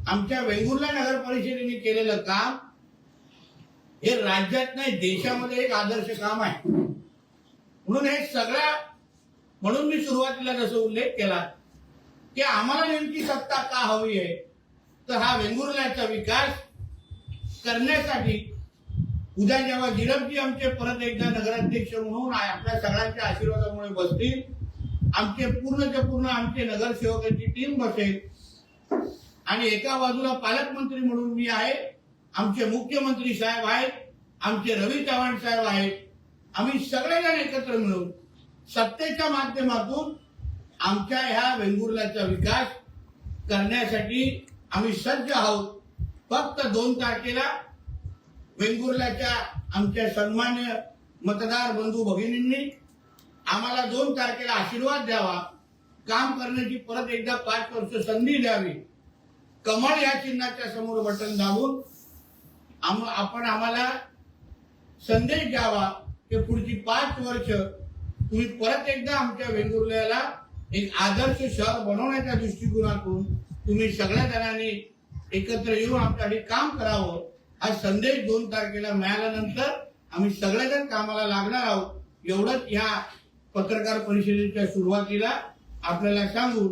आमच्या वेंगुर्ला नगर परिषदेने केलेलं काम हे राज्यात नाही देशामध्ये एक आदर्श काम आहे। म्हणून हे सगळ्या म्हणून मी सुरुवातीला जसं उल्लेख केला की आम्हाला नेमकी सत्ता का हवी आहे, तर हा वेंगुर्ल्याचा विकास करण्यासाठी उद्या जेव्हा गिरपजी आमचे परत एकदा नगराध्यक्ष म्हणून आपल्या सगळ्यांच्या आशीर्वादामुळे बसतील, आमचे पूर्णच्या पूर्ण आमचे नगरसेवकांची टीम बसेल आणि एका बाजूला पालकमंत्री म्हणून मी आहे, आमचे मुख्यमंत्री साहेब आहेत, आमचे रवी चव्हाण साहेब आहेत, आम्ही सगळेजण एकत्र मिळून सत्तेच्या माध्यमातून आमच्या ह्या वेंगुर्ल्याचा विकास करण्यासाठी आम्ही सज्ज आहोत। फक्त 2 तारखेला वेंगुर्ल्याच्या आमच्या सन्मान्य मतदार बंधू भगिनींनी आम्हाला 2 तारखेला आशीर्वाद द्यावा, काम करण्याची परत एकदा 5 वर्ष संधी द्यावी, कमळ या चिन्हाच्या समोर बटन दाबून आपण आम्हाला संदेश द्यावा की पुढची 5 वर्ष तुम्ही परत एकदा आमच्या वेंगुर्ल्याला एक आदर्श शहर बनवण्याच्या दृष्टिकोनातून तुम्ही सगळ्या जणांनी एकत्र येऊन आमच्यासाठी काम करावं, हा संदेश 2 तारखेला मिळाल्यानंतर आम्ही सगळेजण कामाला लागणार आहोत। एवढंच ह्या पत्रकार परिषदेच्या सुरुवातीला आपल्याला सांगू